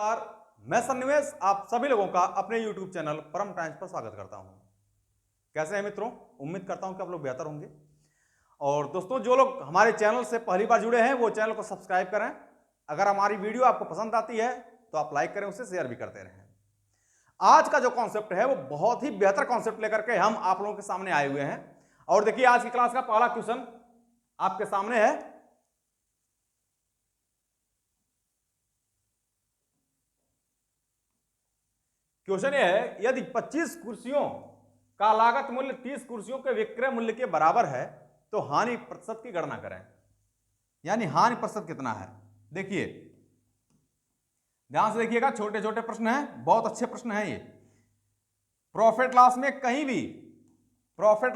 नमस्कार, मैं सन्निवेश आप सभी लोगों का अपने YouTube चैनल परम टाइम्स पर स्वागत करता हूं। कैसे हैं मित्रों? उम्मीद करता हूं कि आप लोग बेहतर होंगे। और दोस्तों, जो लोग हमारे चैनल से पहली बार जुड़े हैं वो चैनल को सब्सक्राइब करें। अगर हमारी वीडियो आपको पसंद आती है तो आप लाइक करें, उसे शेयर भी करते रहें। आज का जो कॉन्सेप्ट है वो बहुत ही बेहतर कॉन्सेप्ट लेकर के हम आप लोगों के सामने आए हुए हैं। और देखिए, आज की क्लास का पहला क्वेश्चन आपके सामने है। क्वेश्चन यह है, यदि 25 कुर्सियों का लागत मूल्य 30 कुर्सियों के विक्रय मूल्य के बराबर है तो हानि प्रतिशत की गणना करें। यानी हानि प्रतिशत कितना है। देखिए, ध्यान से देखिएगा, छोटे छोटे प्रश्न हैं, बहुत अच्छे प्रश्न हैं ये। प्रॉफिट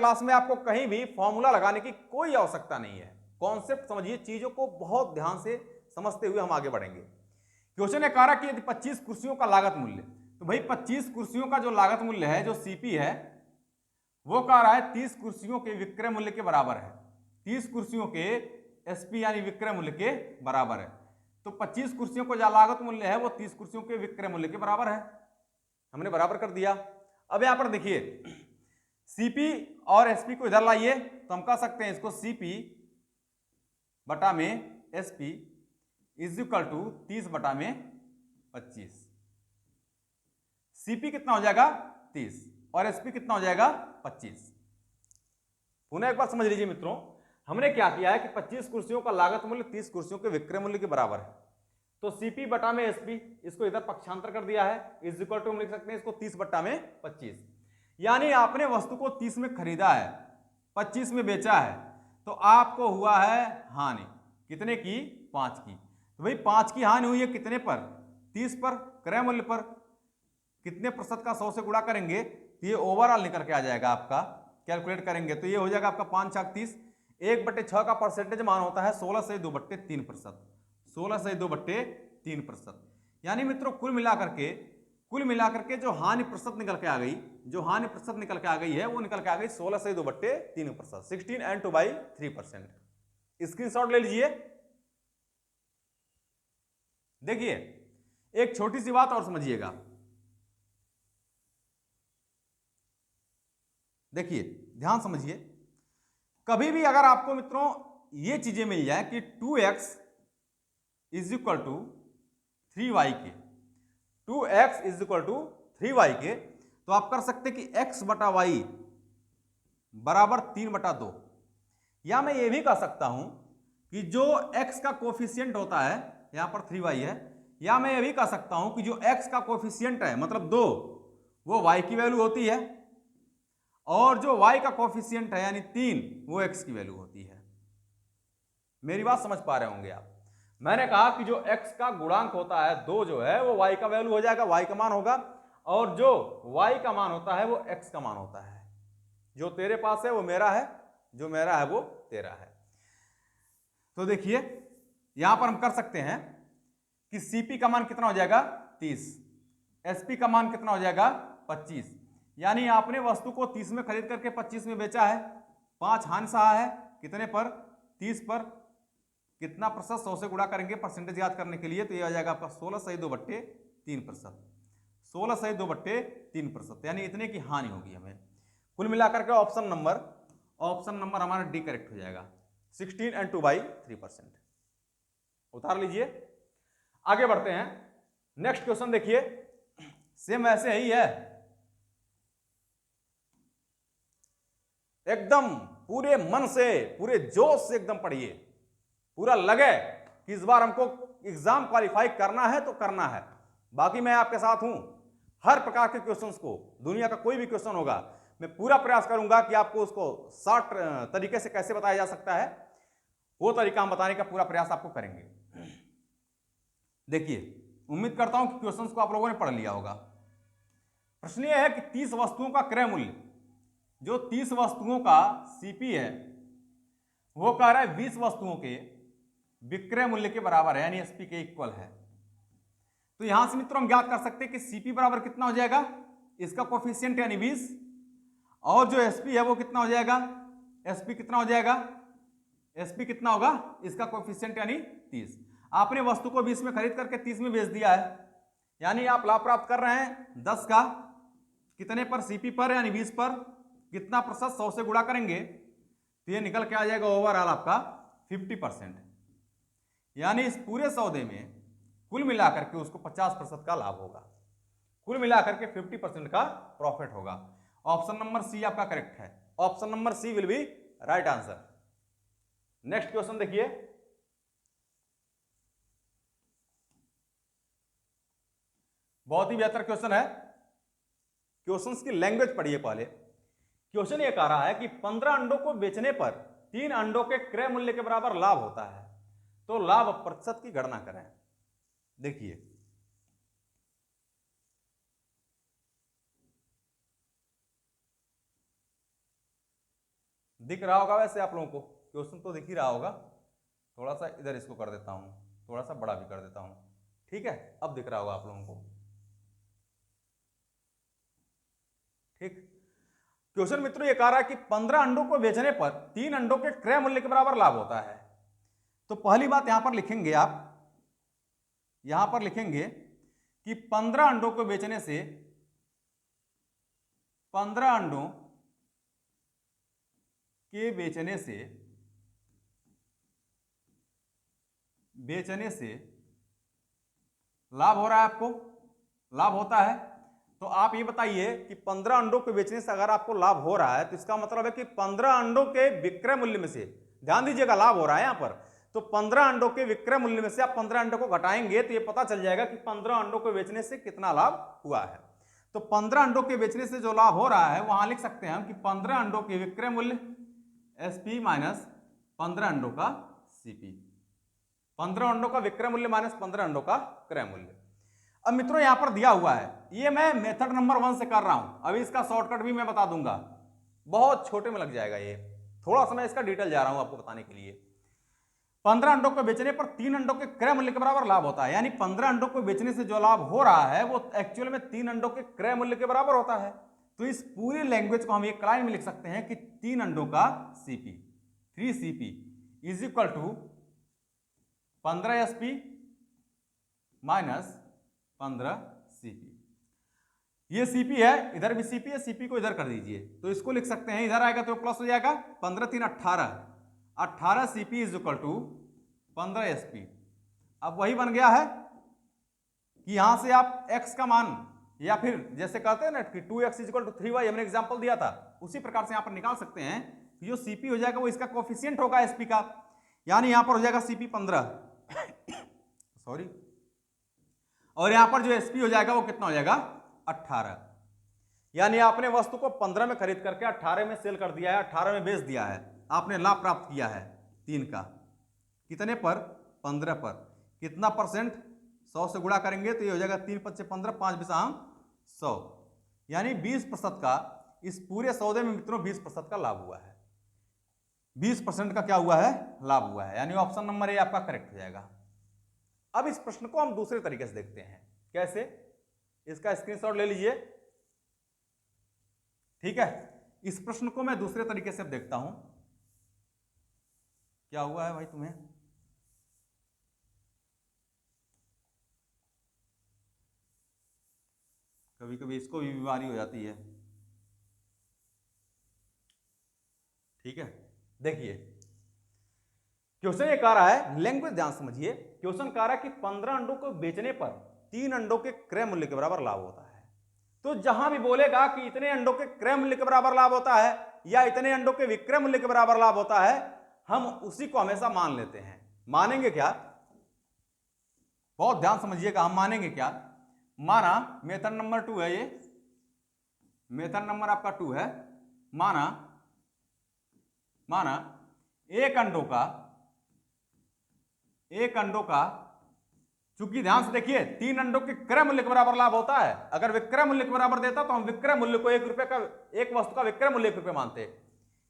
लॉस में आपको कहीं भी फॉर्मूला लगाने की कोई आवश्यकता नहीं है। कॉन्सेप्ट समझिए, चीजों को बहुत ध्यान से समझते हुए हम आगे बढ़ेंगे। क्वेश्चन ने कहा कि यदि 25 कुर्सियों का लागत मूल्य, तो भाई 25 कुर्सियों का जो लागत मूल्य है, जो सीपी है, वो कह रहा है 30 कुर्सियों के विक्रय मूल्य के बराबर है। 30 कुर्सियों के एसपी यानी विक्रय मूल्य के बराबर है। तो 25 कुर्सियों का जो लागत मूल्य है वो 30 कुर्सियों के विक्रय मूल्य के बराबर है। हमने बराबर कर दिया। अब यहां पर देखिए, सीपी और एसपी को इधर लाइए तो हम कह सकते हैं इसको सीपी बटा में एसपी इज इक्वल टू 30 बटा में 25। सीपी कितना हो जाएगा 30 और एसपी कितना हो जाएगा 25। पुनः एक बार समझ लीजिए मित्रों, हमने क्या किया है कि 25 कुर्सियों का लागत मूल्य 30 कुर्सियों के विक्रय मूल्य के बराबर है। तो सीपी बटा में एसपी, इसको इधर पक्षांतर कर दिया है, इज इक्वल टू हम लिख सकते हैं इसको 30 बटा में 25। यानी आपने वस्तु को 30 में खरीदा है, 25 में बेचा है, तो आपको हुआ है हानि कितने की? 5 की। तो भाई 5 की हानि हुई है कितने पर? 30 पर, क्रय मूल्य पर। कितने प्रतिशत का 100 से गुणा करेंगे तो ये ओवरऑल निकल के आ जाएगा आपका। कैलकुलेट करेंगे तो ये हो जाएगा आपका 5 छक 30। 1/6 का परसेंटेज मान होता है 16 से 2/3%। 16 से 2/3%। यानी मित्रों, कुल मिलाकर के जो हानि प्रतिशत निकल के आ गई, है वो निकल के आ गई 16 से 2/3%, 16 and 2/3%। स्क्रीनशॉट ले लीजिए। देखिए, एक छोटी सी बात और समझिएगा। देखिए, ध्यान समझिए, कभी भी अगर आपको मित्रों ये चीजें मिल जाए कि 2x is equal to 3y के, 2x is equal to 3y के, तो आप कर सकते कि x बटा वाई बराबर 3/2। या मैं ये भी कह सकता हूं कि जो x का कोफिशियंट होता है, यहां पर 3y है, या मैं ये भी कह सकता हूं कि जो x का कोफिशियंट है मतलब 2, वो y की वैल्यू होती है, और जो y का कोफिशियंट है यानी 3, वो x की वैल्यू होती है। मेरी बात समझ पा रहे होंगे आप। मैंने कहा कि जो x का गुणांक होता है 2 जो है वो y का वैल्यू हो जाएगा, y का मान होगा, और जो y का मान होता है वो x का मान होता है। जो तेरे पास है वो मेरा है, जो मेरा है वो तेरा है। तो देखिए, यहां पर हम कर सकते हैं कि Cp का मान कितना हो जाएगा 30, Sp का मान कितना हो जाएगा 25। यानी आपने वस्तु को 30 में खरीद करके 25 में बेचा है, 5 हानि सहा है कितने पर? 30 पर। कितना प्रतिशत? 100 से गुणा करेंगे परसेंटेज याद करने के लिए, तो यह आ जाएगा आपका 16 से 2/3%। 16 से 2/3%, यानी इतने की हानि होगी हमें। कुल मिलाकर के ऑप्शन नंबर हमारा डी करेक्ट हो जाएगा, 16 and 2/3%। उतार लीजिए, आगे बढ़ते हैं। नेक्स्ट क्वेश्चन देखिए, सेम ऐसे ही है, एकदम पूरे मन से, पूरे जोश से एकदम पढ़िए, पूरा लगे कि इस बार हमको एग्जाम क्वालिफाई करना है तो करना है। बाकी मैं आपके साथ हूं, हर प्रकार के क्वेश्चंस को, दुनिया का कोई भी क्वेश्चन होगा, मैं पूरा प्रयास करूंगा कि आपको उसको शॉर्ट तरीके से कैसे बताया जा सकता है, वो तरीका हम बताने का पूरा प्रयास आपको करेंगे। देखिए, उम्मीद करता हूं कि क्वेश्चंस को आप लोगों ने पढ़ लिया होगा। प्रश्न यह है कि 30 वस्तुओं का क्रय मूल्य, जो 30 वस्तुओं का सीपी है, वो कह रहा है 20 वस्तुओं के विक्रय मूल्य के बराबर है, यानी एसपी के इक्वल है। तो यहां से मित्रों हम ज्ञात कर सकते हैं कि सीपी बराबर कितना हो जाएगा, इसका कोफिशिएंट यानी 20, और जो एसपी है वो कितना हो जाएगा, एसपी कितना हो जाएगा, एसपी कितना होगा, इसका कोफिशिएंट यानी 30। आपने वस्तु को 20 में खरीद करके 30 में बेच दिया है, यानी आप लाभ प्राप्त कर रहे हैं 10 का कितने पर, सीपी पर यानी 20 पर, कितना प्रतिशत, 100 से गुणा करेंगे तो ये निकल के आ जाएगा ओवरऑल आपका 50%। यानी इस पूरे सौदे में कुल मिलाकर के उसको 50% का लाभ होगा, कुल मिलाकर के 50% का प्रॉफिट होगा। ऑप्शन नंबर सी आपका करेक्ट है। Option number C will be right answer. Next question देखिए, बहुत ही बेहतर क्वेश्चन है। क्वेश्चंस की लैंग्वेज पढ़िए पहले। क्वेश्चन ये कह रहा है कि 15 अंडों को बेचने पर 3 अंडों के क्रय मूल्य के बराबर लाभ होता है, तो लाभ प्रतिशत की गणना करें। देखिए दिख रहा होगा वैसे आप लोगों को, क्वेश्चन तो दिख ही रहा होगा। थोड़ा सा इधर इसको कर देता हूं, थोड़ा सा बड़ा भी कर देता हूं, ठीक है, अब दिख रहा होगा आप लोगों को। ठीक, क्वेश्चन मित्रों ये कह रहा है कि 15 अंडों को बेचने पर 3 अंडों के क्रय मूल्य के बराबर लाभ होता है। तो पहली बात यहां पर लिखेंगे आप, यहां पर लिखेंगे कि 15 अंडों को बेचने से 15 अंडों के बेचने से लाभ हो रहा है, आपको लाभ होता है। तो आप ये बताइए कि 15 अंडों के बेचने से अगर आपको लाभ हो रहा है तो इसका मतलब है कि 15 अंडों के विक्रय मूल्य में से, ध्यान दीजिएगा लाभ हो रहा है यहां पर, तो 15 अंडों के विक्रय मूल्य में से आप 15 अंडों को घटाएंगे तो ये पता चल जाएगा कि 15 अंडों को बेचने से कितना लाभ हुआ है। तो 15 अंडों के बेचने से जो लाभ हो रहा है वहां लिख सकते हैं हम कि 15 अंडों के विक्रय मूल्य एसपी माइनस 15 अंडों का सीपी, 15 अंडों का विक्रय मूल्य माइनस 15 अंडों का क्रय मूल्य। अब मित्रों यहां पर दिया हुआ है, ये मैं मेथड नंबर 1 से कर रहा हूं, अभी इसका शॉर्टकट भी मैं बता दूंगा, बहुत छोटे में लग जाएगा ये, थोड़ा सा मैं इसका डिटेल जा रहा हूं आपको बताने के लिए। 15 अंडों को बेचने पर 3 अंडों के क्रय मूल्य के बराबर लाभ होता है, यानी 15 अंडों को बेचने से जो लाभ हो रहा है वो एक्चुअल में 3 अंडों के क्रय मूल्य के बराबर होता है। तो इस पूरी लैंग्वेज को हम एक लाइन में लिख सकते हैं कि 3 अंडों का CP, 3 CP is equal to 15 SP minus 15 CP. ये सीपी है, इधर भी सीपी है, सीपी को इधर कर दीजिए तो इसको लिख सकते हैं, इधर आएगा तो प्लस हो जाएगा, 15 3 18, 18 CP is equal to 15 SP. अब वही बन गया है कि यहां से आप x का मान, या फिर जैसे कहते हैं ना कि 2x is equal to 3y, हमने एग्जांपल दिया था, उसी प्रकार से यहां पर निकाल सकते हैं कि जो सीपी हो जाएगा वो इसका कोफिशिएंट होगा एसपी का, यानी यहां पर हो जाएगा सीपी 15 सॉरी, और यहां पर जो एसपी हो जाएगा वो कितना हो जाएगा 18। यानी आपने वस्तु को 15 में खरीद करके 18 में सेल कर दिया है, 18 में बेच दिया है, आपने लाभ प्राप्त किया है 3 का, कितने पर 15 पर, कितना परसेंट, 100 से गुणा करेंगे तो ये हो जाएगा 3 5 15, 5 बिसा 100, यानी 20% का इस पूरे सौदे में मित्रों 20% का लाभ हुआ है, 20% का क्या हुआ है, लाभ हुआ है, यानी ऑप्शन नंबर ए आपका करेक्ट हो जाएगा। अब इस प्रश्न को हम दूसरे तरीके से देखते हैं, कैसे, इसका स्क्रीनशॉट ले लीजिए, ठीक है। इस प्रश्न को मैं दूसरे तरीके से अब देखता हूं, क्या हुआ है भाई तुम्हें, कभी कभी इसको भी बीमारी हो जाती है, ठीक है। देखिए क्वेश्चन ये कह रहा है, लैंग्वेज ध्यान समझिए, क्वेश्चन कह रहा है कि 15 अंडों को बेचने पर 3 अंडों के क्रय मूल्य के बराबर लाभ होता है। तो जहां भी बोलेगा कि इतने अंडों के क्रय मूल्य के बराबर लाभ होता है या इतने अंडों के विक्रय मूल्य के बराबर लाभ होता है, हम उसी को हमेशा मान लेते हैं। मानेंगे क्या, बहुत ध्यान समझिएगा, हम मानेंगे क्या, माना मेथड नंबर 2 है, ये मेथड नंबर आपका 2 है, माना एक अंडों का चूंकि ध्यान से देखिए 3 अंडों के क्रय मूल्य के बराबर लाभ होता है, अगर विक्रय मूल्य के बराबर देता तो हम विक्रय मूल्य को 1 रुपए का, एक वस्तु का विक्रय मूल्य 1 रुपए मानते,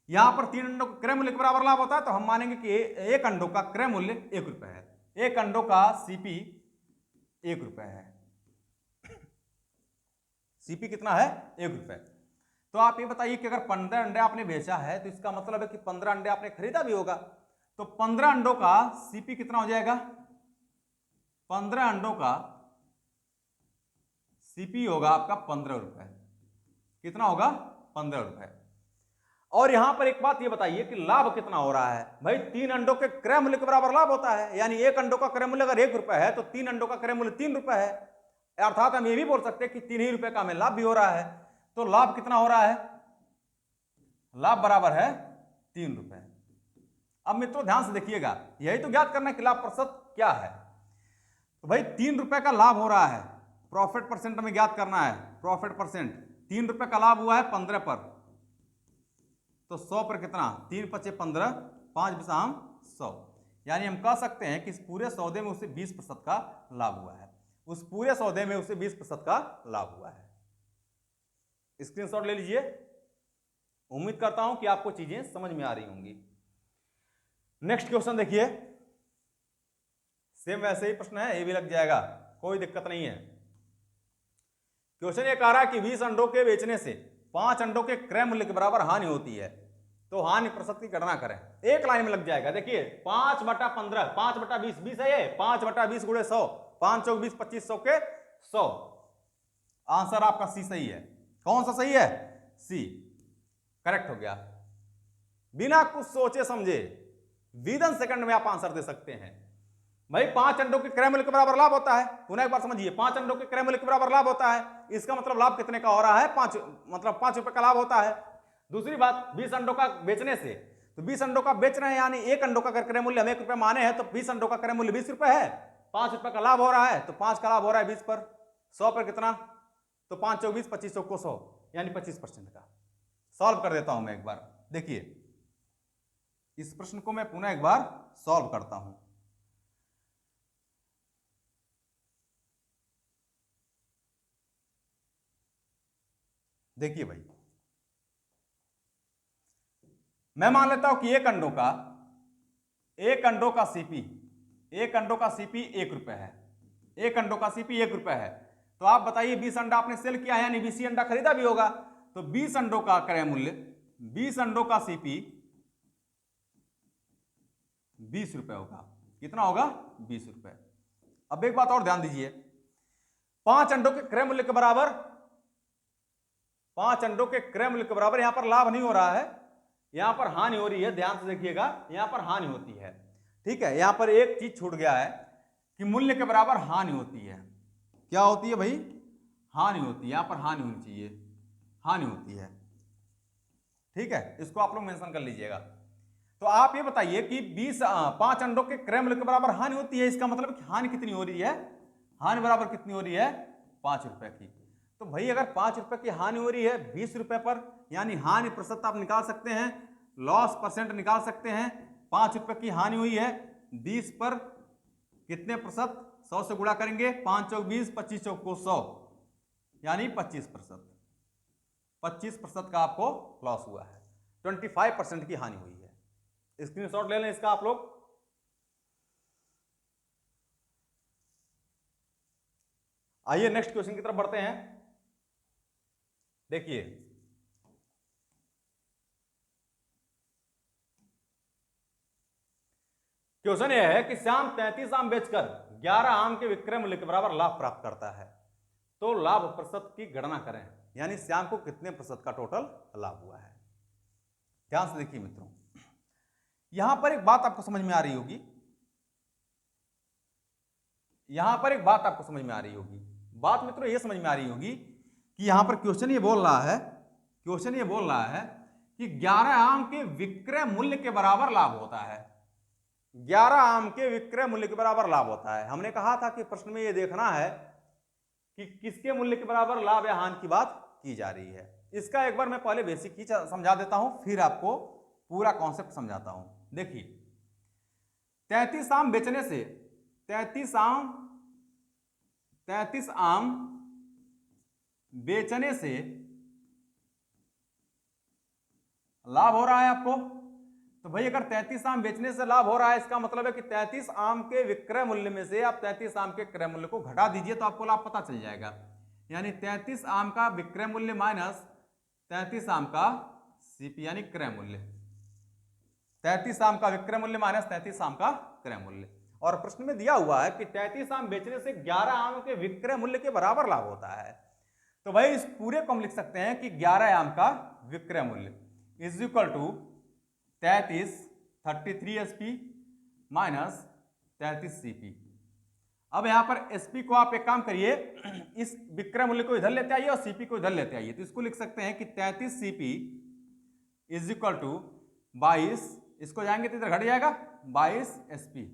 यहां पर 3 अंडों के क्रय मूल्य के बराबर लाभ होता है तो हम मानेंगे कि एक अंडों का क्रय मूल्य 1 रुपए है, एक अंडों का सीपी 1 रुपए है, सीपी कितना है 1 रुपए। तो आप ये बताइए कि अगर 15 अंडे आपने बेचा है तो इसका मतलब है कि 15 अंडे आपने खरीदा भी होगा, तो 15 अंडों का सीपी कितना हो जाएगा, 15 अंडों का सीपी होगा आपका 15 रुपए। कितना होगा? 15 रुपए। और यहां पर एक बात ये बताइए कि लाभ कितना हो रहा है? भाई 3 अंडों के क्रय मूल्य के बराबर लाभ होता है, यानी एक अंडों का क्रय मूल्य अगर 1 रुपए है तो 3 अंडों का क्रय मूल्य 3 रुपए है। अर्थात हम ये भी बोल सकते हैं कि 3 ही रुपए का हमें लाभ भी हो रहा है। तो लाभ कितना हो रहा है? लाभ बराबर है 3 रुपए। अब मित्रों ध्यान से देखिएगा, यही तो ज्ञात करना है कि लाभ प्रतिशत क्या है। तो भाई 3 रुपए का लाभ हो रहा है, प्रॉफिट परसेंट हमें ज्ञात करना है। प्रॉफिट परसेंट 3 रुपए का लाभ हुआ है 15 पर, तो 100 पर कितना? 3 पचे 15, 5 बसाम 100, यानी हम कह सकते हैं कि इस पूरे सौदे में उसे 20% का लाभ हुआ है। उस पूरे सौदे में उसे 20% का लाभ हुआ है। स्क्रीनशॉट ले लीजिए। उम्मीद करता हूं कि आपको चीजें समझ में आ रही होंगी। नेक्स्ट क्वेश्चन देखिए, सेम वैसे ही प्रश्न है, ये भी लग जाएगा, कोई दिक्कत नहीं है। क्वेश्चन ये कह रहा है कि 20 अंडों के बेचने से 5 अंडों के क्रय मूल्य के बराबर हानि होती है, तो हानि प्रतिशत की गणना करें। एक लाइन में लग जाएगा। देखिए 5/15, 5/20, 20 है ये, 5/20 गुणे 100, 5 चौक 20, 25, 100 के 100। आंसर आपका सी सही है। कौन सा सही है? सी करेक्ट हो गया। बिना कुछ सोचे समझे विदिन सेकंड में आप आंसर दे सकते हैं। भाई 5 अंडों के क्रय मूल्य के बराबर लाभ होता है। पुनः एक बार समझिए, 5 अंडों के क्रय मूल्य के बराबर लाभ होता है, इसका मतलब लाभ कितने का हो रहा है? 5, मतलब 5 रुपए का लाभ होता है। दूसरी बात, 20 अंडों का बेचने से, तो 20 अंडों का बेच रहे हैं, यानी एक अंडों का क्रय मूल्य हम 1 रुपए माने हैं, तो 20 अंडों का क्रय मूल्य 20 रुपए है। 5 रुपए का लाभ हो रहा है, तो 5 का लाभ हो रहा है 20 पर, 100 पर कितना? तो 5 चौक 20, 25 चौक को 100, यानी 25% का। सॉल्व कर देता हूं मैं एक बार। देखिए इस प्रश्न को मैं पुनः एक बार सॉल्व करता हूं। देखिए भाई, मैं मान लेता हूं कि एक अंडों का सीपी, एक अंडों का सीपी 1 रुपए है। एक अंडों का सीपी 1 रुपए है, तो आप बताइए 20 अंडा आपने सेल किया है, यानी 20 अंडा खरीदा भी होगा, तो 20 अंडों का क्रय मूल्य, 20 अंडों का सीपी 20 रुपए होगा। कितना होगा? 20 रुपए। अब एक बात और ध्यान दीजिए, 5 अंडों के क्रय मूल्य के बराबर, 5 अंडों के क्रय मूल्य के बराबर यहां पर लाभ नहीं हो रहा है, यहां पर हानि हो रही है। ध्यान से देखिएगा, यहां पर हानि होती है। ठीक है, यहां पर एक चीज छूट गया है कि मूल्य के बराबर हानि होती है। क्या होती है भाई? हानि होती है। यहां पर हानि होनी चाहिए, हानि होती है। ठीक है, इसको आप लोग मेंशन कर लीजिएगा। तो आप ये बताइए कि 5 अंडों के क्रय मूल्य के बराबर हानि होती है, इसका मतलब कि हानि कितनी हो रही है? हानि बराबर कितनी हो रही है? 5 रुपए की। तो भाई अगर 5 रुपए की हानि हो रही है 20 रुपए पर, यानी हानि प्रतिशत आप निकाल सकते हैं, लॉस परसेंट निकाल सकते हैं। 5 रुपए की हानि हुई है 20 पर, कितने प्रतिशत? 100 से गुणा करेंगे, 5 चौक 20, 25 चौक को 100, यानी 25%। 25% का आपको लॉस हुआ है, 25% की हानि हुई है। स्क्रीनशॉट ले लें इसका आप लोग। आइए नेक्स्ट क्वेश्चन की तरफ बढ़ते हैं। देखिए क्वेश्चन यह है कि श्याम 33 आम बेचकर 11 आम के विक्रय मूल्य के बराबर लाभ प्राप्त करता है, तो लाभ प्रतिशत की गणना करें, यानी श्याम को कितने प्रतिशत का टोटल लाभ हुआ है। ध्यान से देखिए मित्रों, यहां पर एक बात आपको समझ में आ रही होगी, यहां पर एक बात आपको समझ में आ रही होगी। बात मित्रों ये समझ में आ रही होगी कि यहां पर क्वेश्चन ये बोल रहा है, क्वेश्चन ये बोल रहा है कि 11 आम के विक्रय मूल्य के बराबर लाभ होता है। 11 आम के विक्रय मूल्य के बराबर लाभ होता है। हमने कहा था कि प्रश्न में ये देखना है कि किसके मूल्य के बराबर लाभ या हानि की बात की जा रही है। इसका एक बार मैं पहले बेसिक ही समझा देता हूं, फिर आपको पूरा कॉन्सेप्ट समझाता हूं। देखिए 33 आम बेचने से 33 आम बेचने से लाभ हो रहा है आपको। तो भाई अगर 33 आम बेचने से लाभ हो रहा है, इसका मतलब है कि 33 आम के विक्रय मूल्य में से आप 33 आम के क्रय मूल्य को घटा दीजिए, तो आपको लाभ पता चल जाएगा। यानी 33 आम का विक्रय मूल्य माइनस 33 आम का सीपी, यानी क्रय मूल्य। 33 आम का विक्रय मूल्य माइनस 33 आम का क्रय मूल्य। और प्रश्न में दिया हुआ है कि 33 आम बेचने से 11 आम के विक्रय मूल्य के बराबर लाभ होता है। तो भाई इस पूरे को हम लिख सकते हैं कि 11 आयाम का विक्रय मूल्य is equal to 33 SP minus 33 CP। अब यहां पर SP को आप एक काम करिए, इस विक्रय मूल्य को इधर लेते आइए और CP को इधर लेते आइए, तो इसको लिख सकते हैं कि 33 CP इज इक्वल टू 22, इसको जाएंगे तो इधर घट जाएगा 22 SP।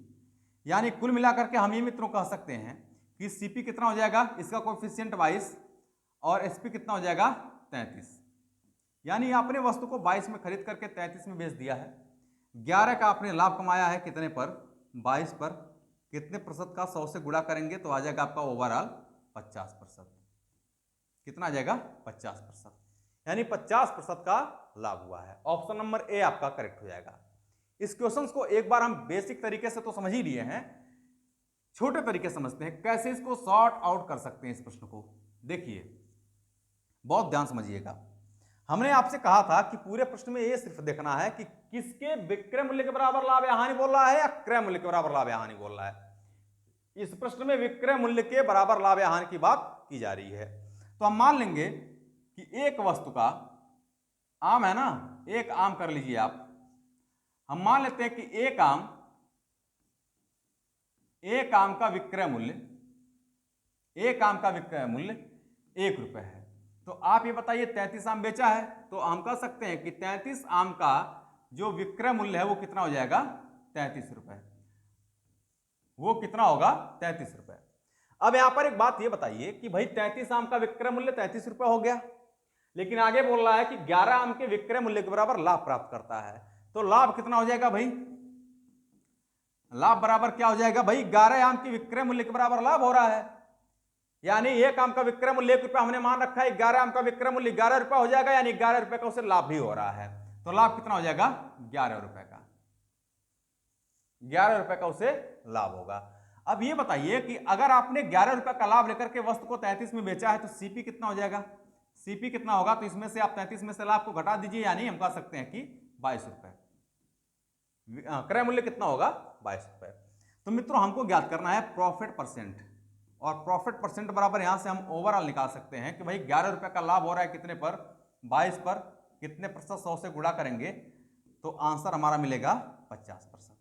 यानी कुल मिलाकर के हम ये मित्रों कह सकते हैं कि CP कितना हो जाएगा, इसका कोएफिशिएंट 22 और SP कितना हो जाएगा 33। यानी आपने वस्तु को 22 में खरीद करके 33 में बेच दिया है। 11 का आपने लाभ कमाया है कितने पर, 22 पर। कितने प्रतिशत का 100 से गुणा करेंगे तो आ जाएगा आपका ओवरऑल 50%। कितना आ जाएगा 50%, यानी 50% का लाभ हुआ है। ऑप्शन नंबर ए आपका करेक्ट हो जाएगा। इस क्वेश्चन को एक बार हम बेसिक तरीके से तो समझ ही लिए हैं, छोटे तरीके समझते हैं कैसे इसको सॉर्ट आउट कर सकते हैं। इस प्रश्न को देखिए, बहुत ध्यान समझिएगा। हमने आपसे कहा था कि पूरे प्रश्न में ये सिर्फ देखना है कि किसके विक्रय मूल्य के बराबर लाभ या हानि बोल रहा है या क्रय मूल्य के बराबर लाभ या हानि बोल रहा है। इस प्रश्न में विक्रय मूल्य के बराबर लाभ या हानि की बात की जा रही है। तो हम मान लेंगे कि एक वस्तु का, आम है ना, एक आम कर लीजिए आप। हम मान लेते हैं कि एक आम का विक्रय मूल्य, एक आम का विक्रय मूल्य 1 रुपए है। तो आप ये बताइए 33 आम बेचा है, तो हम कह सकते हैं कि 33 आम का जो विक्रय मूल्य है वो कितना हो जाएगा 33 रुपए। वो कितना होगा 33 रुपए। अब यहां पर एक बात ये बताइए कि भाई 33 आम का विक्रय मूल्य 33 रुपए हो गया, लेकिन आगे बोल रहा है कि 11 आम के विक्रय मूल्य के बराबर लाभ प्राप्त करता है। तो लाभ कितना हो जाएगा भाई, लाभ बराबर क्या हो जाएगा भाई, 11 आम के विक्रय मूल्य के बराबर लाभ हो रहा है। यानी एक आम का विक्रय मूल्य 1 रुपया हमने मान रखा है, 11 आम का विक्रय मूल्य 11 रुपया हो जाएगा, यानी 11 रुपए का उसे लाभ भी हो रहा है। तो लाभ कितना हो जाएगा 11 रुपए का, 11 रुपए का उसे लाभ होगा। अब ये बताइए कि अगर आपने 11 रुपए का लाभ लेकर के वस्तु को 33 में बेचा है तो CP कितना हो जाएगा, CP कितना होगा, तो इसमें से आप 33 में से लाभ को घटा दीजिए, यानी हम कह सकते हैं कि 22 रुपए। क्रय मूल्य कितना होगा 22 रुपए। तो मित्रों हमको ज्ञात करना है प्रॉफिट परसेंट, और प्रॉफिट परसेंट बराबर यहां से हम ओवरऑल निकाल सकते हैं कि भाई 11 रुपए का लाभ हो रहा है कितने पर, 22 पर, कितने प्रतिशत 100 से गुणा करेंगे तो आंसर हमारा मिलेगा 50%।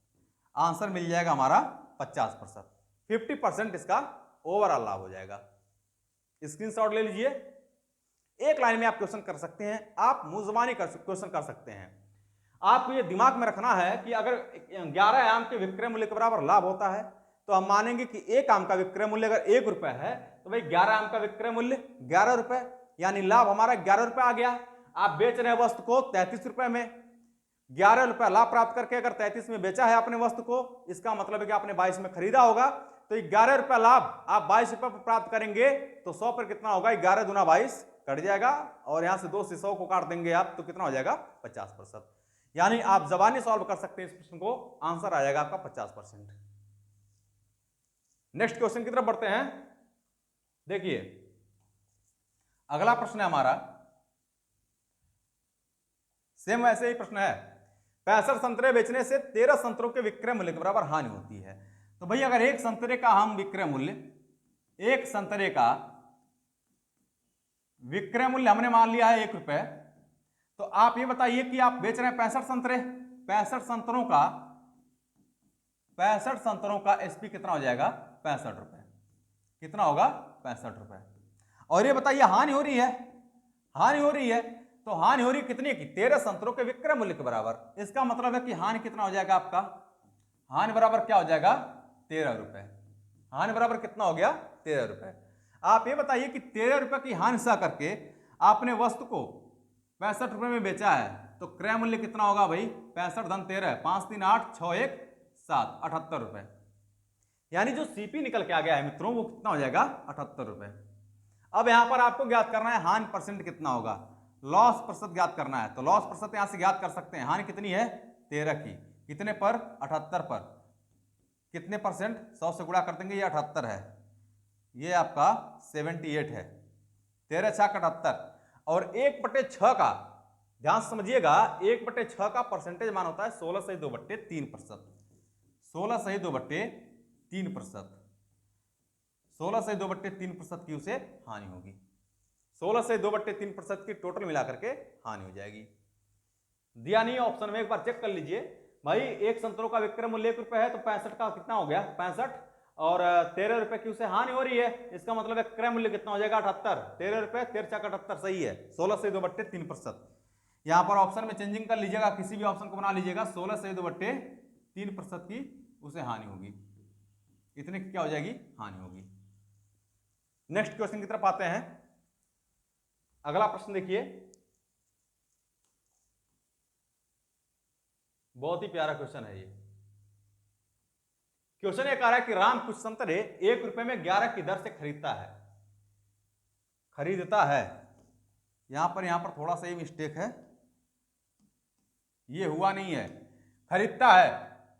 आंसर मिल जाएगा हमारा 50%, 50% इसका ओवरऑल लाभ हो जाएगा। स्क्रीनशॉट ले लीजिए। एक लाइन में आप क्वेश्चन कर सकते हैं, आप मुंह क्वेश्चन कर सकते हैं। आपको ये दिमाग में रखना है कि अगर 11 आम के विक्रय मूल्य के बराबर लाभ होता है तो हम मानेंगे कि एक आम का विक्रय मूल्य अगर 1 रुपए है तो भाई 11 आम का विक्रय मूल्य 11 रुपए, यानी लाभ हमारा 11 रुपए आ गया। आप बेच रहे हैं वस्तु को 33 रुपए में, 11 रुपए लाभ प्राप्त करके अगर 33 में बेचा है आपने वस्तु को, इसका मतलब है कि आपने 22 में खरीदा होगा, तो 11 रुपए लाभ आप 22 रुपए पर प्राप्त करेंगे तो 100 पर कितना होगा, 11 दूना 22 कट जाएगा, और यहां से 2 से 100 को काट देंगे आप तो कितना हो जाएगा 50%। यानी आप जबानी सॉल्व कर सकते हैं इस प्रश्न को, आंसर आ जाएगा आपका 50%। नेक्स्ट क्वेश्चन की तरफ बढ़ते हैं। देखिए अगला प्रश्न है हमारा, सेम वैसे ही प्रश्न है। 65 संतरे बेचने से 13 संतरों के विक्रय मूल्य के बराबर हानि होती है। तो भाई अगर एक संतरे का हम विक्रय मूल्य, एक संतरे का विक्रय मूल्य हमने मान लिया है 1 रुपए, तो आप ये बताइए कि आप बेच रहे हैं 65 संतरे, 65 संतरों का SP कितना हो जाएगा 65 रुपए। कितना होगा 65 रुपए। और ये बताइए हानि हो रही है, हानि हो रही है, तो हानि हो रही कितनी की, 13 संतरों के विक्रय मूल्य के बराबर। इसका मतलब है कि हानि कितना हो जाएगा आपका, हानि बराबर क्या हो जाएगा 13 रुपए। हानि बराबर कितना हो गया 13 रुपए। आप ये बताइए कि 13 रुपए की हानि सह करके आपने वस्तु को 65 रुपए में बेचा है, तो क्रय मूल्य कितना होगा भाई 65 धन 13, 5 3 8 6 1 7, 78 रुपए। यानी जो CP निकल के आ गया है मित्रों वो कितना हो जाएगा 78 रुपए। अब यहां पर आपको ज्ञात करना है हानि परसेंट कितना होगा, लॉस प्रतिशत ज्ञात करना है। तो लॉस प्रतिशत यहां से ज्ञात कर सकते हैं, हानि कितनी है 13 की, कितने पर 78 पर, कितने परसेंट 100 से गुणा कर देंगे, ये 78 है, ये आपका 78 है, 13 6 78, और 1/6 का ध्यान समझिएगा, 1/6 का परसेंटेज मान होता है 16 सही 2/3%, 16 सही 2/3%, 16 सही 2/3% की उसे हानि होगी। 16 से 2/3% की टोटल मिला करके हानि हो जाएगी। दिया नहीं ऑप्शन में, एक बार चेक कर लीजिए भाई। एक संतरों का विक्रय मूल्य 1 रुपये है तो 65 का कितना हो गया 65, और 13 रुपए की उसे हानि हो रही है, इसका मतलब है क्रय मूल्य कितना हो जाएगा 78। 13 रुपए 13 का 78 सही है। 16 से 2/3%। यहां पर ऑप्शन में चेंजिंग कर लीजिएगा, किसी भी ऑप्शन को बना लीजिएगा। 16 से 2/3% की उसे हानि होगी, इतने की क्या हो जाएगी हानि होगी। नेक्स्ट क्वेश्चन की तरफ आते हैं। अगला प्रश्न देखिए, बहुत ही प्यारा क्वेश्चन है ये। क्वेश्चन ये कह रहा है कि राम कुछ संतरे 1 रुपए में 11 की दर से खरीदता है। यहां पर थोड़ा सा ही मिस्टेक है, ये हुआ नहीं है। खरीदता है,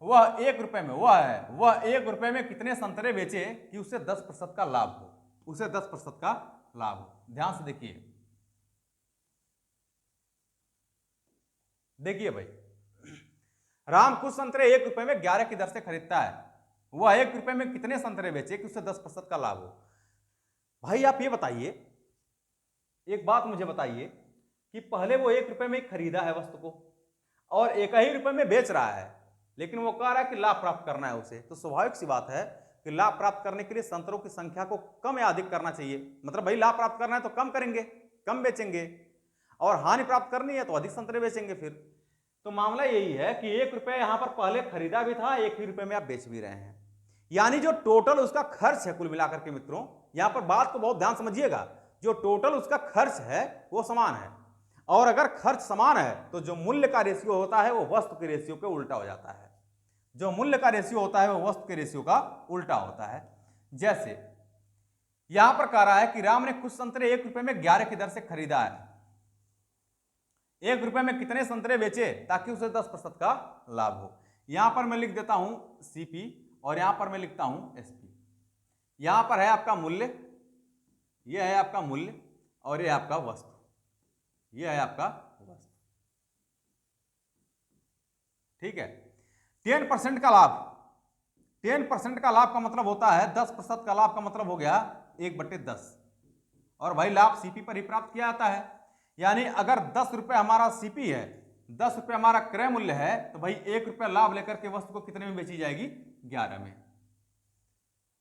वह 1 रुपए में, वह 1 रुपए में कितने संतरे बेचे कि उसे 10% का लाभ हो, उसे 10% का लाभ हो। ध्यान से देखिए भाई, राम कुछ संतरे 1 रुपए में 11 की दर से खरीदता है, वह 1 रुपए में कितने संतरे बेचे कि उससे 10% का लाभ हो। भाई आप ये बताइए, एक बात मुझे बताइए कि पहले वो 1 रुपए में खरीदा है वस्तु को और 1 ही रुपए में बेच रहा है, लेकिन वो कह रहा है कि लाभ प्राप्त करना है उसे, तो स्वाभाविक सी बात है कि लाभ प्राप्त करने के लिए संतरों की संख्या को कम या अधिक करना चाहिए। मतलब भाई लाभ प्राप्त करना है तो कम करेंगे, कम बेचेंगे, और हानि प्राप्त करनी है तो अधिक संतरे बेचेंगे। फिर तो मामला यही है कि 1 रुपए यहां पर पहले खरीदा भी था, 1 ही रुपए में आप बेच भी रहे हैं, यानी जो टोटल उसका खर्च है कुल मिलाकर के मित्रों, यहां पर बात को बहुत ध्यान समझिएगा, जो टोटल उसका खर्च है वो समान है, और अगर खर्च समान है तो जो मूल्य का रेशियो होता है वो वस्तु के रेशियो के उल्टा हो जाता है। जो मूल्य का रेशियो होता है वो वस्तु के रेशियो का उल्टा होता है। जैसे यहां पर कह रहा है कि राम ने कुछ संतरे 1 रुपए में 11 की दर से खरीदा है। 1 रुपए में कितने संतरे बेचे ताकि उसे 10% का लाभ हो। यहां पर मैं लिख देता हूं सीपी और यहां पर मैं लिखता हूं एसपी। यहां पर है आपका मूल्य, यह है आपका मूल्य, और यह आपका वस्तु, यह है आपका वस्तु। ठीक है। 10% का लाभ, 10% का लाभ का मतलब होता है 10% का लाभ का मतलब हो गया 1/10, और भाई लाभ सीपी पर ही प्राप्त किया जाता है। यानी अगर 10 रुपए हमारा सीपी है, 10 रुपए हमारा क्रय मूल्य है, तो भाई 1 रुपए लाभ लेकर के वस्तु को कितने में बेची जाएगी 11 में।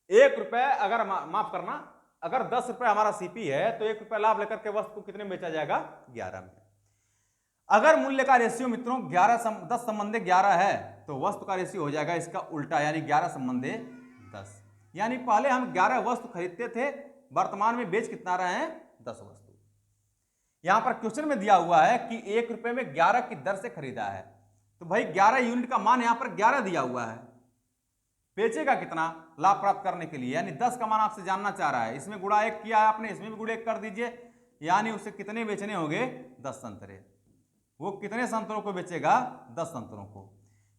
1 रुपए अगर माफ करना, अगर 10 रुपए हमारा सीपी है तो 1 रुपए लाभ लेकर के वस्तु को कितने में बेचा जाएगा 11 में। अगर मूल्य का रेशियो मित्रों 10 संबंधे 11 है तो वस्तु का रेशियो हो जाएगा इसका उल्टा, यानी 11 संबंधे 10। यानी पहले हम 11 वस्तु खरीदते थे, वर्तमान में बेच कितना रहे हैं 10 वस्तु। यहां पर क्वेश्चन में दिया हुआ है कि 1 रुपए में 11 की दर से खरीदा है, तो भाई 11 यूनिट का मान यहां पर 11 दिया हुआ है, बेचेगा कितना लाभ प्राप्त करने के लिए, यानी 10 का मान आपसे जानना चाह रहा है। इसमें गुणा 1 किया है आपने, इसमें भी गुणा 1 कर दीजिए, यानी उसे कितने बेचने होंगे 10 संतरे। वो कितने संतरों को बेचेगा 10 संतरों को,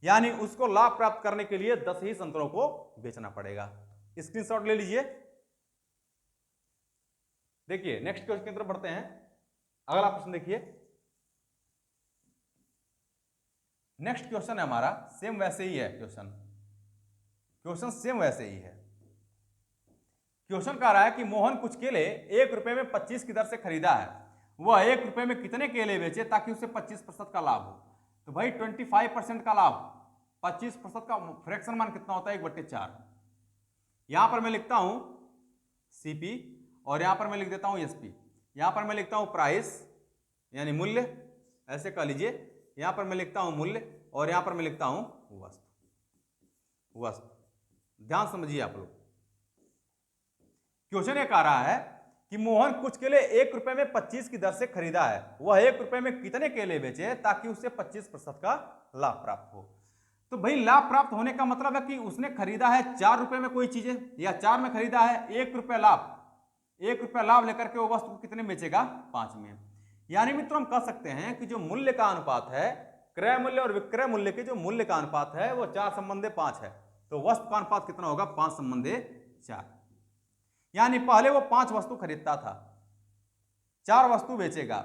यानी उसको लाभ प्राप्त करने के लिए 10 ही संतरों को बेचना पड़ेगा। स्क्रीनशॉट ले लीजिए। देखिए नेक्स्ट क्वेश्चन की तरफ बढ़ते हैं। अगला प्रश्न देखिए, नेक्स्ट क्वेश्चन है हमारा सेम वैसे ही है, क्वेश्चन सेम वैसे ही है। क्वेश्चन कह रहा है कि मोहन कुछ केले 1 रुपए में 25 की दर से खरीदा है, वह 1 रुपए में कितने केले बेचे ताकि उसे 25% का लाभ हो। तो भाई 25% का लाभ, 25% का फ्रैक्शन मान कितना होता है 1/4। यहां पर मैं लिखता हूं सीपी और यहां पर मैं लिख देता हूं एसपी। यहां पर मैं लिखता हूं प्राइस यानी मूल्य, ऐसे कह लीजिए। यहां पर मैं लिखता हूं मूल्य और यहां पर मैं लिखता हूं वस्तु। ध्यान समझिए आप लोग। क्वेश्चन ये कह रहा है कि मोहन कुछ केले 1 रुपए में 25 की दर से खरीदा है, वह 1 रुपए में कितने केले बेचे ताकि उसे 25% का लाभ प्राप्त हो। तो भाई लाभ प्राप्त होने का मतलब है कि उसने खरीदा है 4 रुपए में कोई चीजें, या 4 में खरीदा है, 1 रुपए लाभ, 1 रुपया लाभ लेकर के वो वस्तु को कितने बेचेगा 5 में। यानी मित्रों हम कह सकते हैं कि जो मूल्य का अनुपात है, क्रय मूल्य और विक्रय मूल्य के जो मूल्य का अनुपात है वो 4 संबंधे 5 है, तो वस्तु का अनुपात कितना होगा 5 संबंधे 4। यानी पहले वो 5 वस्तु खरीदता था, 4 वस्तु बेचेगा,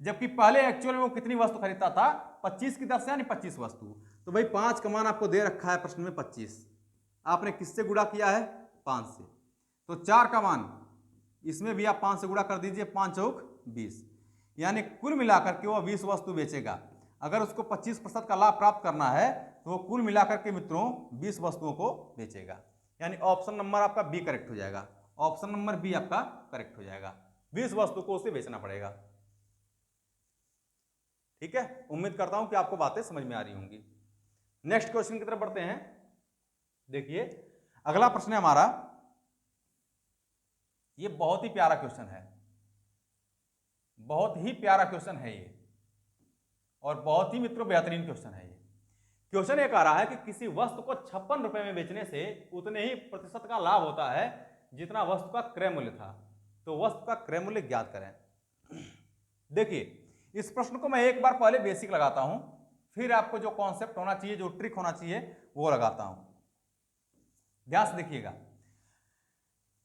जबकि पहले एक्चुअल में वो कितनी वस्तु खरीदता था 25 की दर से, यानी 25 वस्तु। तो भाई 5 का मान आपको दे रखा है प्रश्न में 25, आपने किससे गुणा किया है 5 से, तो 4 का मान इसमें भी आप 5 से गुणा कर दीजिए, 5 चौक 20, यानी कुल मिलाकर के वो 20 वस्तु बेचेगा। अगर उसको 25% का लाभ प्राप्त करना है तो वो कुल मिलाकर के मित्रों 20 वस्तुओं को बेचेगा, यानी ऑप्शन नंबर आपका बी करेक्ट हो जाएगा। ऑप्शन नंबर बी आपका करेक्ट हो जाएगा, 20 वस्तु को उसे बेचना पड़ेगा। ठीक है, उम्मीद करता हूं कि आपको बातें समझ में आ रही होंगी। नेक्स्ट क्वेश्चन की तरफ बढ़ते हैं। देखिए अगला प्रश्न है हमारा, ये बहुत ही प्यारा क्वेश्चन है, बहुत ही प्यारा क्वेश्चन है ये, और बहुत ही मित्रों बेहतरीन क्वेश्चन है ये। क्वेश्चन ये कह रहा है कि किसी वस्तु को 56 रुपए में बेचने से उतने ही प्रतिशत का लाभ होता है जितना वस्तु का क्रय मूल्य था, तो वस्तु का क्रय मूल्य ज्ञात करें। देखिए इस प्रश्न को मैं एक बार पहले बेसिक लगाता हूं, फिर आपको जो कॉन्सेप्ट होना चाहिए, जो ट्रिक होना चाहिए वो लगाता हूं। ध्यान से देखिएगा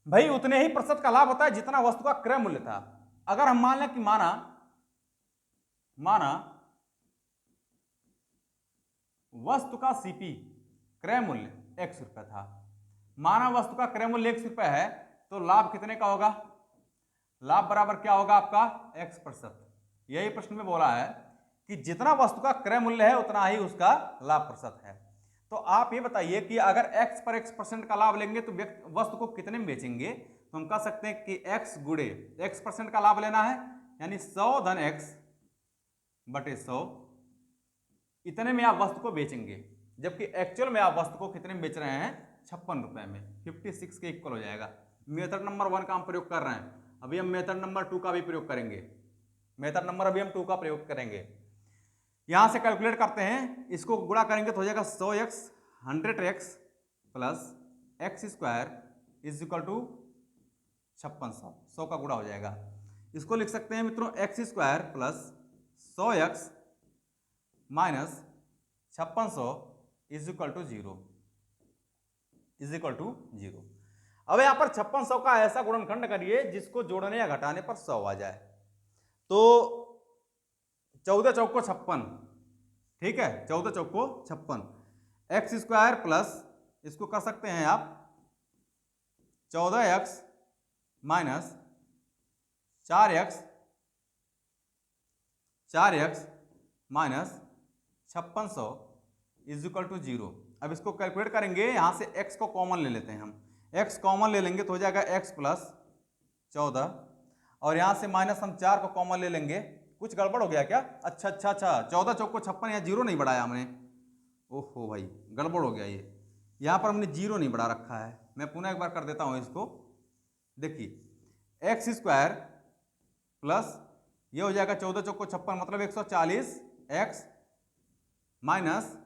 भाई, उतने ही प्रतिशत का लाभ होता है जितना वस्तु का क्रय मूल्य था। अगर हम मान लें कि माना वस्तु का सीपी क्रय मूल्य x रुपए था, माना वस्तु का क्रय मूल्य x रुपए है, तो लाभ कितने का होगा? लाभ बराबर क्या होगा आपका? x%। यही प्रश्न में बोला है कि जितना वस्तु का क्रय मूल्य है उतना ही उसका लाभ प्रतिशत है। तो आप ये बताइए कि अगर x पर x% का लाभ लेंगे तो वस्तु को कितने में बेचेंगे? तो हम कह सकते हैं कि x गुणे x% का लाभ लेना है, यानी 100 धन x बटे 100, इतने में आप वस्तु को बेचेंगे, जबकि एक्चुअल में आप वस्तु को कितने में बेच रहे हैं? 56 रुपए में। 56 के इक्वल हो जाएगा। मेथड नंबर 1 का हम प्रयोग कर रहे हैं, अभी हम मेथड नंबर 2 का भी प्रयोग करेंगे। मेथड नंबर अभी हम 2 का प्रयोग करेंगे। यहां से कैलकुलेट करते हैं, इसको गुणा करेंगे तो हो जाएगा 100x 100x plus x square is equal to 5600, 100 का गुणा हो जाएगा। इसको लिख सकते हैं मित्रों x square plus 100x minus 5600 is equal to 0, is equal to 0। अब यहां पर 5600 का ऐसा गुणनखंड करिए जिसको जोड़ने या घटाने पर 100 आ जाए। तो 14 चौक को 56, ठीक है, 14 चौक को 56, एक्स स्क्वायर प्लस इसको कर सकते हैं आप 14x minus 4x minus 5600 is equal to 0। अब इसको कैलकुलेट करेंगे, यहां से x को कॉमन ले लेते हैं हम, x कॉमन ले लेंगे तो हो जाएगा x प्लस 14, और यहां से माइनस हम 4 को कॉमन ले लेंगे। कुछ गड़बड़ हो गया क्या? अच्छा 14 चौक को 56, यहाँ 0 नहीं बढ़ाया हमने। ओहो भाई गड़बड़ हो गया, ये यहाँ पर हमने 0 नहीं बढ़ा रखा है। मैं पुनः एक बार कर देता हूँ इसको। देखिए एक्स स्क्वायर प्लस ये हो जाएगा 14 चौक को 56 मतलब 140 x minus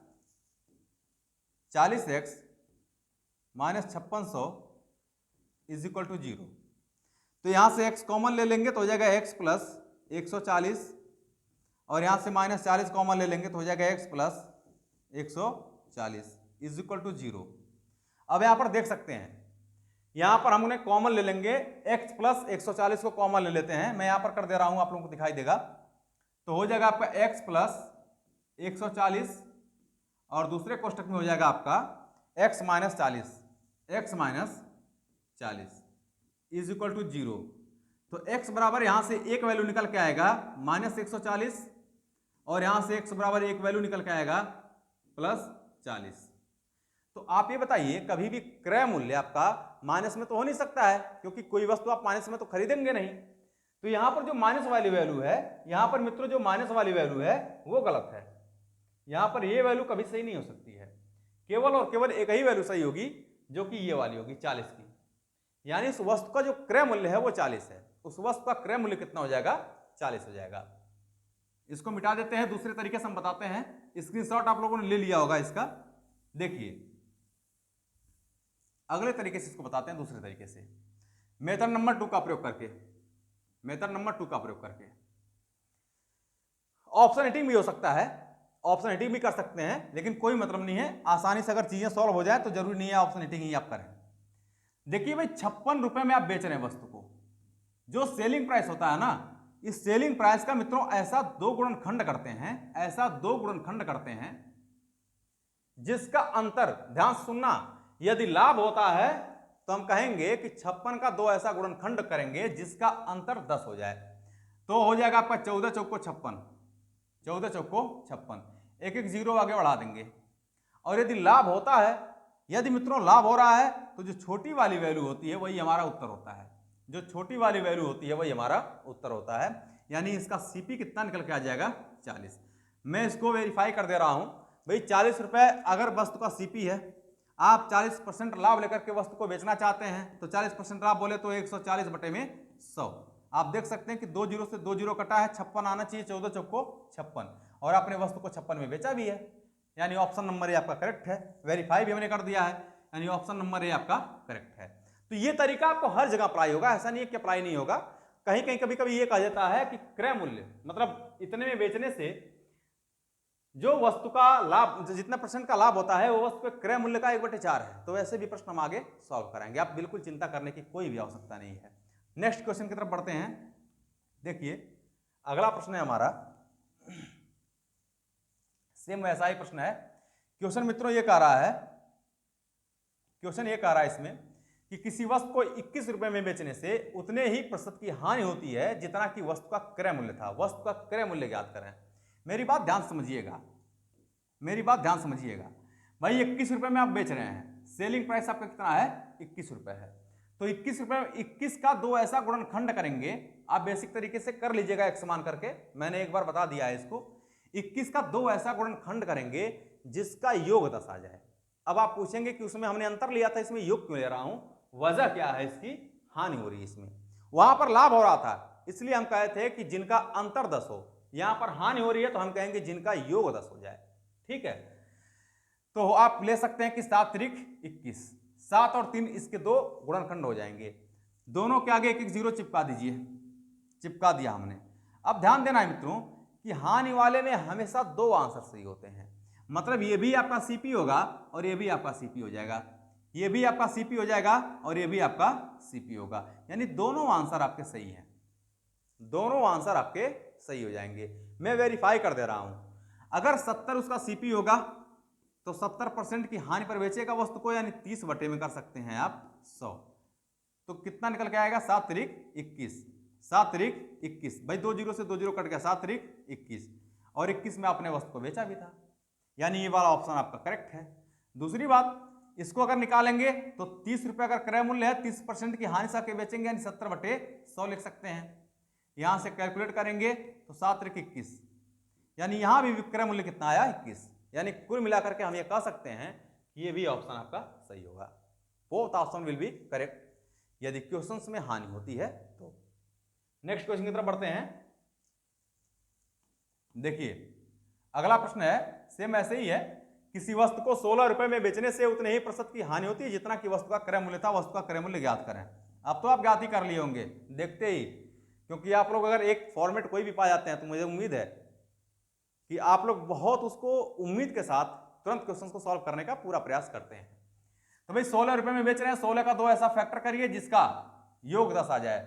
40x minus 5600 is equal to 0। तो यहां से x कॉमन ले लेंगे तो हो जाएगा x प्लस 140, और यहां से माइनस 40 कॉमन ले लेंगे तो हो जाएगा x plus 140 is equal to 0। अब यहां पर देख सकते हैं, यहां पर हम उन्हें कॉमन ले लेंगे, x प्लस 140 को कॉमन ले लेते हैं। मैं यहां पर कर दे रहा हूं, आप लोगों को दिखाई देगा। तो हो जाएगा आपका x प्लस 140 और दूसरे कोष्टक में हो जाएगा आपका x minus 40 is equal to 0। तो x बराबर यहां से एक वैल्यू निकल के आएगा माइनस 140, और यहां से x बराबर एक वैल्यू निकल के आएगा प्लस 40। तो आप ये बताइए, कभी भी क्रय मूल्य आपका माइनस में तो हो नहीं सकता है, क्योंकि कोई वस्तु आप माइनस में तो खरीदेंगे नहीं। तो यहां पर जो माइनस वाली वैल्यू है, यहां पर मित्रों जो माइनस वाली वैल्यू है वो गलत है। यहां पर ये वैल्यू कभी सही नहीं हो सकती है, केवल और केवल एक ही वैल्यू सही होगी, जो कि ये वाली होगी 40 की। यानी उस वस्तु का जो क्रय मूल्य है वो 40 है, उस वस्तु का क्रय मूल्य कितना हो जाएगा? 40 हो जाएगा। इसको मिटा देते हैं, दूसरे तरीके से हम बताते हैं। स्क्रीनशॉट आप लोगों ने ले लिया होगा इसका। देखिए अगले तरीके से इसको बताते हैं, दूसरे तरीके से मेथड नंबर 2 का प्रयोग करके। मेथड नंबर 2 का प्रयोग करके ऑप्शन हिटिंग भी हो सकता है, ऑप्शन हिटिंग भी कर सकते हैं, लेकिन कोई मतलब नहीं है। आसानी से अगर चीजें सॉल्व हो जाए तो जरूरी नहीं है ऑप्शन हिटिंग ही आप करें। देखिए भाई 56 रुपए में आप बेच रहे हैं वस्तु को, जो सेलिंग प्राइस होता है ना, इस सेलिंग प्राइस का मित्रों ऐसा दो गुणनखंड करते हैं, ऐसा दो गुणनखंड करते हैं जिसका अंतर, ध्यान से सुनना, यदि लाभ होता है तो हम कहेंगे कि 56 का 2 ऐसा गुणनखंड करेंगे जिसका अंतर 10 हो जाए। तो हो जाएगा आपका 14 चौको 56, 14 चौको 56, एक एक जीरो आगे बढ़ा देंगे। और यदि लाभ होता है, यदि मित्रों लाभ हो रहा है, तो जो छोटी वाली वैल्यू होती है वही हमारा उत्तर होता है। जो छोटी वाली वैल्यू होती है वही हमारा उत्तर होता है। यानी इसका सीपी कितना निकल के आ जाएगा? 40। मैं इसको वेरीफाई कर दे रहा हूं भाई। 40 रुपए अगर वस्तु का सीपी है, आप 40% लाभ लेकर के वस्तु को बेचना चाहते हैं, तो 40% लाभ बोले तो 140 बटे में 100। आप देख सकते हैं कि 2 जीरो से 2 जीरो कटा है, 56 आना चाहिए, 14 चौको 56, और आपने वस्तु को 56 में बेचा भी है। यानी ऑप्शन नंबर ए आपका करेक्ट है। वेरीफाई भी हमने कर दिया है, यानी ऑप्शन नंबर ए आपका करेक्ट है। तो ये तरीका आपको हर जगह अप्लाई होगा, ऐसा नहीं है कि अप्लाई नहीं होगा। कहीं कहीं कभी कभी ये कहा जाता है कि क्रय मूल्य मतलब इतने में बेचने से जो वस्तु का लाभ, जितना % का लाभ होता है वो वस्तु के क्रय मूल्य का 1/4 है। तो ऐसे भी प्रश्न हम आगे सॉल्व कराएंगे, आप बिल्कुल चिंता करने की कोई भी आवश्यकता नहीं है। नेक्स्ट क्वेश्चन की तरफ बढ़ते हैं। देखिए अगला प्रश्न है हमारा, सेम वैसा ही प्रश्न है। क्वेश्चन मित्रों ये कह रहा है, क्वेश्चन ये कह रहा है इसमें कि किसी वस्तु को 21 रुपए में बेचने से उतने ही % की हानि होती है जितना कि वस्तु का क्रय मूल्य था। वस्तु का क्रय मूल्य ज्ञात करें। मेरी बात ध्यान समझिएगा, मेरी बात ध्यान समझिएगा। भाई 21 रुपए में आप बेच रहे हैं, सेलिंग प्राइस आपका कितना है? 21 रुपए है। तो 21 रुपए में 21 का 2 ऐसा गुणनखंड करेंगे, आप बेसिक तरीके से कर लीजिएगा एक समान करके, मैंने एक बार बता दिया है इसको। 21 का 2 ऐसा गुणनखंड करेंगे जिसका योग 10 आ जाए। अब आप पूछेंगे कि उसमें हमने अंतर लिया था, इसमें योग क्यों ले रहा हूं? वजह क्या है इसकी? हानि हो रही है इसमें। वहां पर लाभ हो रहा था, इसलिए हम कहे थे कि जिनका अंतर 10 हो। यहां पर हानि हो रही है तो हम कहेंगे जिनका योग 10 हो जाए। ठीक है, तो आप ले सकते हैं कि 7 त्रिक 21, 7 और 3 इसके 2 गुणनखंड हो जाएंगे। दोनों के आगे एक एक जीरो चिपका दीजिए, चिपका दिया हमने। अब ध्यान देना है मित्रों कि हानि वाले में हमेशा 2 आंसर सही होते हैं। मतलब ये भी आपका सीपी होगा और ये भी आपका सीपी हो जाएगा, ये भी आपका सीपी हो जाएगा और ये भी आपका सीपी होगा। यानी दोनों आंसर आपके सही हैं, दोनों आंसर आपके सही हो जाएंगे। मैं वेरीफाई कर दे रहा हूं। अगर 70 उसका सीपी होगा तो 70% की हानि पर बेचेगा वस्तु को, यानी 30 बटे में कर सकते हैं आप 100। तो कितना निकल के आएगा? 7 त्रिक 21, 7 त्रिक 21। भाई 2 जीरो से 2 जीरो कट गया, 7 त्रिक 21, और 21 में आपने वस्तु को बेचा भी था। यानी ये वाला ऑप्शन आपका करेक्ट है। दूसरी बात, इसको अगर निकालेंगे तो 30 रुपए अगर क्रय मूल्य है, 30% की हानि से बेचेंगे, यानी 70 बटे 100 लिख सकते हैं। यहां से कैलकुलेट करेंगे तो 7 त्रिक 21, यानी यहां भी विक्रय मूल्य कितना आया? 21। यानी कुल मिलाकर के हम ये कह सकते हैं कि ये भी ऑप्शन आपका सही होगा। Both option will be correct यदि क्वेश्चंस में हानि होती है तो। नेक्स्ट क्वेश्चन की तरफ बढ़ते हैं। देखिए अगला प्रश्न है, सेम ऐसे ही है। किसी वस्तु को 16 रुपए में बेचने से उतने ही % की हानि होती है जितना कि वस्तु का क्रय मूल्य था। वस्तु का क्रय मूल्य ज्ञात करें। अब तो आप ज्ञात ही कर लिए होंगे देखते ही, क्योंकि आप लोग अगर एक फॉर्मेट कोई भी पा जाते हैं तो मुझे उम्मीद है कि आप लोग बहुत उसको उम्मीद के साथ तुरंत क्वेश्चन को सॉल्व करने का पूरा प्रयास करते हैं। तो भाई 16 रुपए में बेच रहे हैं, 16 का 2 ऐसा फैक्टर करिए जिसका योग 10 आ जाए।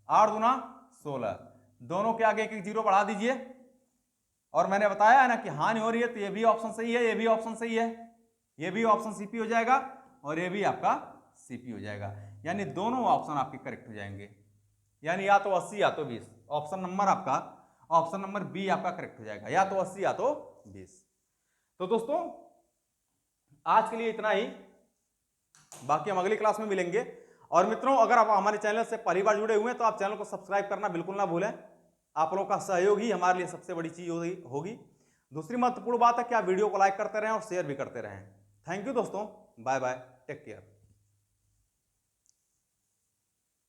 8 दूना 16, दोनों के आगे एक एक जीरो बढ़ा दीजिए। और मैंने बताया है ना कि हानि हो रही है तो ये भी ऑप्शन सही है, ये भी ऑप्शन सही है, ये भी ऑप्शन सीपी हो जाएगा और ये भी आपका सीपी हो जाएगा। यानी दोनों ऑप्शन आपके करेक्ट हो जाएंगे। यानी या तो 80 या तो 20। ऑप्शन नंबर आपका, ऑप्शन नंबर बी आपका करेक्ट हो जाएगा, या तो 80 या तो 20। तो दोस्तों आज के लिए इतना ही, बाकी हम अगली क्लास में मिलेंगे। और मित्रों अगर आप हमारे चैनल से पहली बार जुड़े हुए हैं तो आप चैनल को सब्सक्राइब करना बिल्कुल ना भूलें। आप लोगों का सहयोग ही हमारे लिए सबसे बड़ी चीज होगी। दूसरी महत्वपूर्ण बात है कि आप वीडियो को लाइक करते रहें और शेयर भी करते रहें। थैंक यू दोस्तों, बाय बाय, टेक केयर।